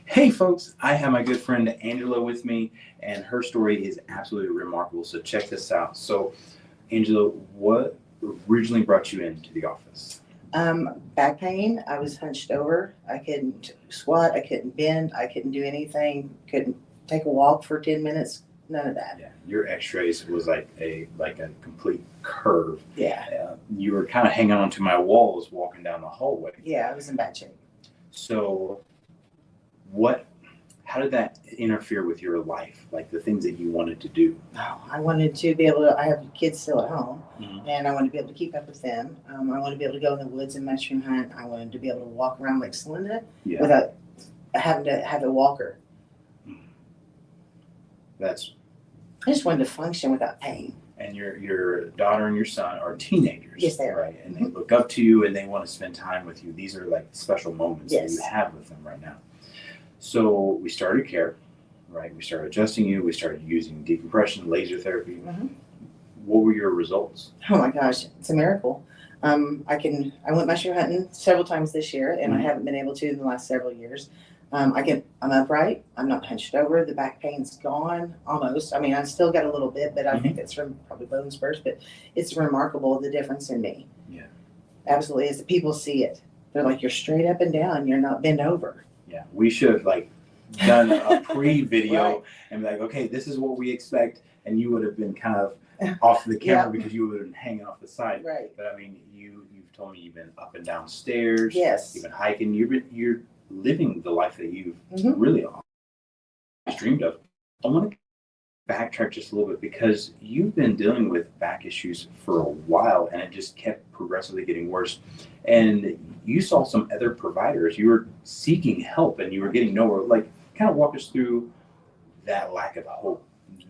Hey folks, I have my good friend Angela with me, and her story is absolutely remarkable. So check this out. So, Angela, what originally brought you into the office? Back pain. I was hunched over. I couldn't squat. I couldn't bend. I couldn't do anything. Couldn't take a walk for 10 minutes. None of that. Yeah, your X-rays was like a complete curve. Yeah. You were kind of hanging onto my walls walking down the hallway. Yeah, I was in bad shape. So, what? How did that interfere with your life? Like the things that you wanted to do? Oh, I wanted to be able to, I have kids still at home, Mhm. and I wanted to be able to keep up with them. I wanted to be able to go in the woods and mushroom hunt. I wanted to be able to walk around Lake Celinda Yeah. without having to have a walker. That's I just wanted to function without pain. And your daughter and your son are teenagers. Yes, they are. Right, and they look up to you and they want to spend time with you. These are like special moments that you Yes. have with them right now. So we started care, right? We started adjusting you. We started using decompression, laser therapy. Mhm. What were your results? Oh my gosh, it's a miracle. I went mushroom hunting several times this year, and I Mhm. haven't been able to in the last several years. I'm upright. I'm not hunched over. The back pain's gone almost. I mean, I still got a little bit, but I think it's from probably bone spurs. But it's remarkable the difference in me. Yeah. Absolutely, as the people see it, they're like, "You're straight up and down. You're not bent over." Yeah, we should have like done a pre-video Right. and be like, okay, this is what we expect, and you would have been kind of off the camera Yeah. because you would have been hanging off the side. Right. But I mean, you've told me you've been up and down stairs. Yes. You've been hiking. You're living the life that you've Mhm. really always dreamed of. I want to backtrack just a little bit because you've been dealing with back issues for a while, and it just kept progressively getting worse. And you saw some other providers. You were seeking help, and you were getting nowhere. Like, kind of walk us through that lack of hope,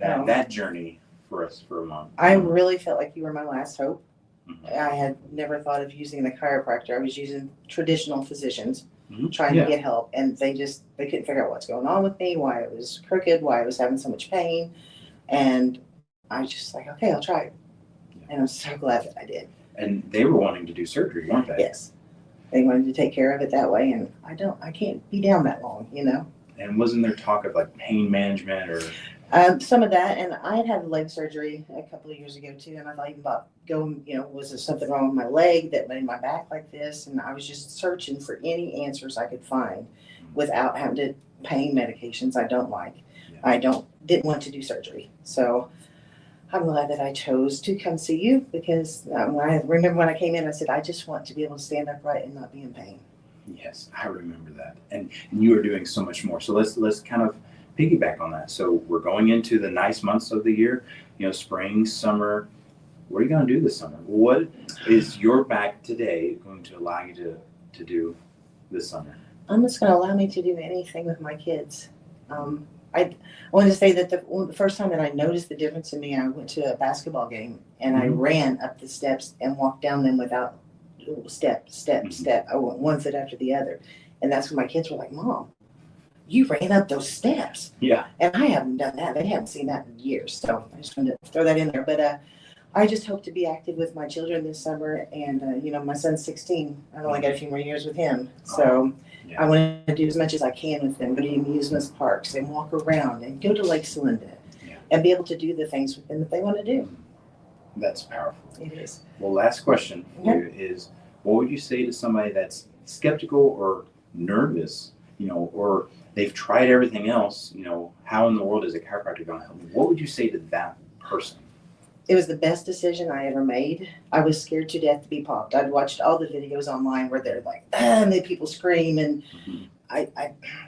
Oh. that journey for us for a month. I really felt like you were my last hope. Mhm. I had never thought of using the chiropractor. I was using traditional physicians Mhm. trying Yeah. to get help, and they couldn't figure out what's going on with me, why it was crooked, why I was having so much pain, and I was just like, okay, I'll try it, and I'm so glad that I did. And they were wanting to do surgery, weren't they? Yes, they wanted to take care of it that way, and I can't be down that long, you know. And wasn't there talk of like pain management or? Some of that, and I had leg surgery a couple of years ago too, and I thought even about going, was there something wrong with my leg that made my back like this? And I was just searching for any answers I could find without having to pain medications I don't like. Yeah. Didn't want to do surgery. So I'm glad that I chose to come see you because I remember when I came in, I said, I just want to be able to stand upright and not be in pain. Yes, I remember that. And you are doing so much more. So let's kind of piggyback on that. So we're going into the nice months of the year, spring, summer. What are you going to do this summer? What is your back today going to allow you to do this summer? I'm just going to allow me to do anything with my kids. I want to say that the first time that I noticed the difference in me, I went to a basketball game and I ran up the steps and walked down them without step. I went one foot after the other. And that's when my kids were like, Mom, you ran up those steps. Yeah. And I haven't done that. They haven't seen that in years. So I just wanted to throw that in there. But I just hope to be active with my children this summer. And, my son's 16. I've only got a few more years with him. So Yeah. I want to do as much as I can with them, go to amusement parks and walk around and go to Lake Celinda and be able to do the things with them that they want to do. That's powerful. It is. Well, last question for you is, what would you say to somebody that's skeptical or nervous, or they've tried everything else, how in the world is a chiropractor going to help me? What would you say to that person? It was the best decision I ever made. I was scared to death to be popped. I'd watched all the videos online where they're like, and the people scream, and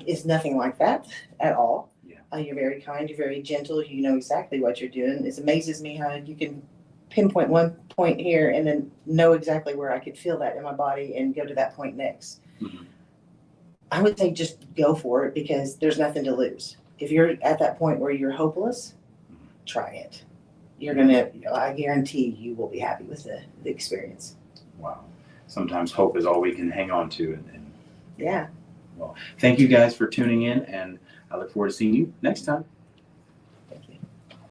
it's nothing like that at all. Yeah. You're very kind. You're very gentle. You know exactly what you're doing. It amazes me how you can pinpoint one point here and then know exactly where I could feel that in my body and go to that point next. Mm-hmm. I would say just go for it because there's nothing to lose. If you're at that point where you're hopeless, try it. I guarantee you will be happy with the experience. Wow. Sometimes hope is all we can hang on to. Yeah. Well, thank you guys for tuning in, and I look forward to seeing you next time.